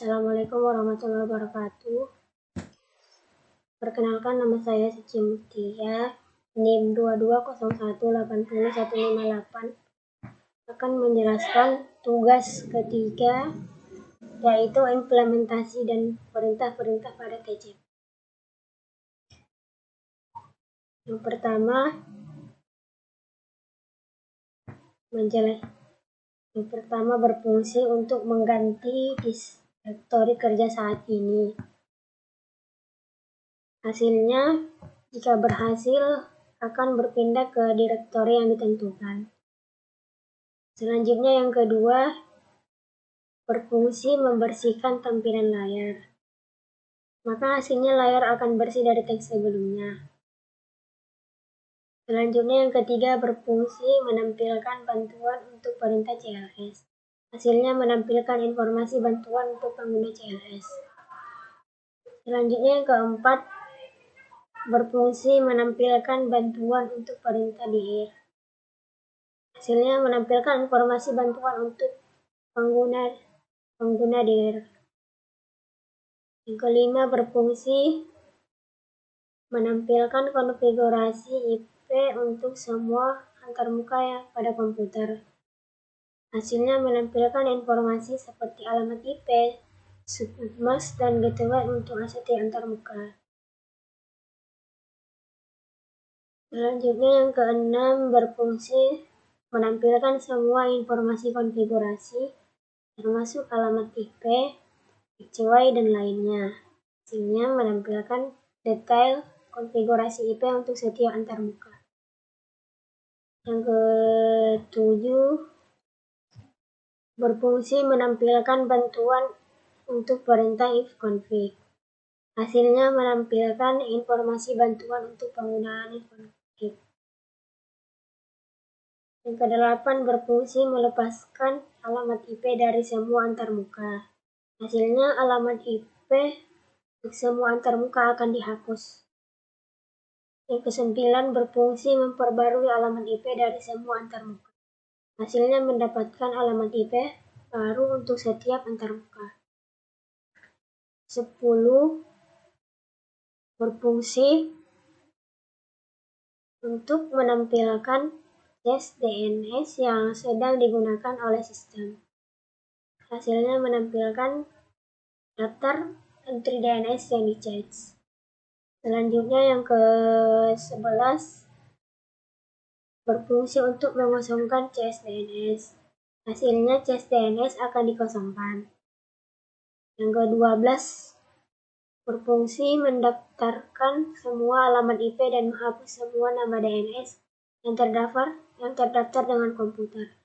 Assalamualaikum warahmatullahi wabarakatuh. Perkenalkan, nama saya Suci Mutia, NIM 2201800158, akan menjelaskan tugas ketiga, yaitu implementasi dan perintah-perintah pada TCP. Yang pertama berfungsi untuk mengganti direktori kerja saat ini. Hasilnya, jika berhasil, akan berpindah ke direktori yang ditentukan. Selanjutnya yang kedua, berfungsi membersihkan tampilan layar. Maka hasilnya layar akan bersih dari teks sebelumnya. Selanjutnya yang ketiga, berfungsi menampilkan bantuan untuk perintah CLS. Hasilnya menampilkan informasi bantuan untuk pengguna CLS. Selanjutnya yang keempat, berfungsi menampilkan bantuan untuk perintah dir. Hasilnya menampilkan informasi bantuan untuk pengguna dir. Yang kelima, berfungsi menampilkan konfigurasi IP untuk semua antarmuka pada komputer. Hasilnya menampilkan informasi seperti alamat IP, subnet, dan gateway untuk ACT antarmuka. Selanjutnya yang keenam, berfungsi menampilkan semua informasi konfigurasi, termasuk alamat IP, gateway, dan lainnya. Hasilnya menampilkan detail konfigurasi IP untuk setiap antarmuka. Yang ketujuh, berfungsi menampilkan bantuan untuk perintah ifconfig. Hasilnya menampilkan informasi bantuan untuk penggunaan ifconfig. Yang kedelapan, berfungsi melepaskan alamat IP dari semua antarmuka. Hasilnya alamat IP untuk semua antarmuka akan dihapus. Yang kesembilan, berfungsi memperbarui alamat IP dari semua antarmuka. Hasilnya mendapatkan alamat IP baru untuk setiap antarmuka. 10. Berfungsi untuk menampilkan cache DNS yang sedang digunakan oleh sistem. Hasilnya menampilkan daftar entry DNS yang di-cache. Selanjutnya yang ke-11, berfungsi untuk mengosongkan cache DNS. Hasilnya cache DNS akan dikosongkan. Yang ke-12, berfungsi mendaftarkan semua alamat IP dan menghapus semua nama DNS yang terdaftar dengan komputer.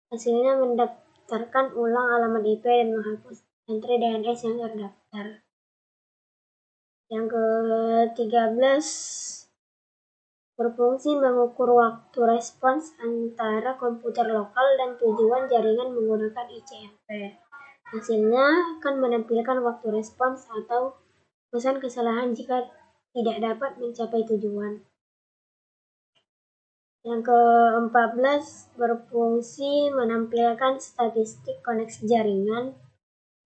Hasilnya mendaftarkan ulang alamat IP dan menghapus entry DNS yang terdaftar. Yang ke-13, berfungsi mengukur waktu respons antara komputer lokal dan tujuan jaringan menggunakan ICMP. Hasilnya akan menampilkan waktu respons atau pesan kesalahan jika tidak dapat mencapai tujuan. Yang ke-14, berfungsi menampilkan statistik koneksi jaringan,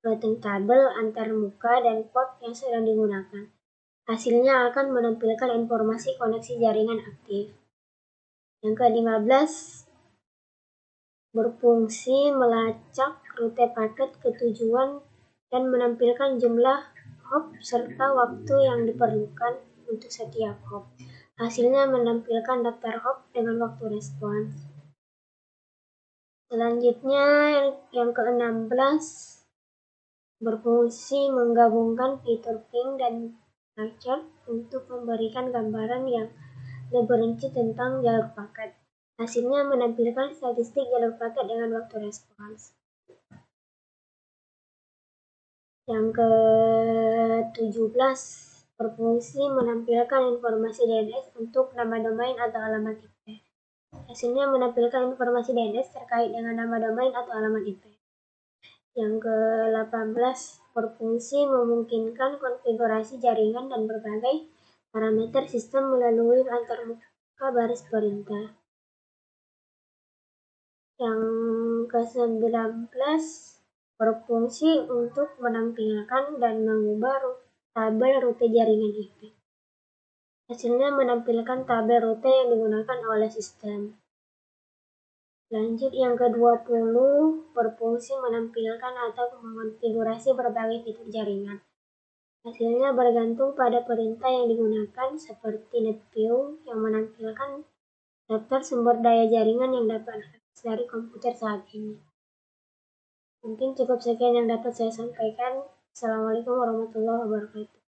routing kabel, antarmuka, dan port yang sedang digunakan. Hasilnya akan menampilkan informasi koneksi jaringan aktif. Yang ke-15, berfungsi melacak rute paket ke tujuan dan menampilkan jumlah hop serta waktu yang diperlukan untuk setiap hop. Hasilnya menampilkan daftar hop dengan waktu respons. Selanjutnya yang ke-16, berfungsi menggabungkan fitur ping dan chart untuk memberikan gambaran yang lebih rinci tentang jalur paket. Hasilnya menampilkan statistik jalur paket dengan waktu respons. Yang ke-17, berfungsi menampilkan informasi DNS untuk nama domain atau alamat IP. Hasilnya menampilkan informasi DNS terkait dengan nama domain atau alamat IP. Yang ke-18, berfungsi memungkinkan konfigurasi jaringan dan berbagai parameter sistem melalui antarmuka baris perintah. Yang ke-19, berfungsi untuk menampilkan dan mengubah tabel rute jaringan IP. Hasilnya menampilkan tabel rute yang digunakan oleh sistem. Lanjut yang ke-20, berfungsi menampilkan atau mengonfigurasi berbagai fitur jaringan. Hasilnya bergantung pada perintah yang digunakan, seperti netview yang menampilkan daftar sumber daya jaringan yang dapat diakses dari komputer saat ini. Mungkin cukup sekian yang dapat saya sampaikan. Assalamualaikum warahmatullahi wabarakatuh.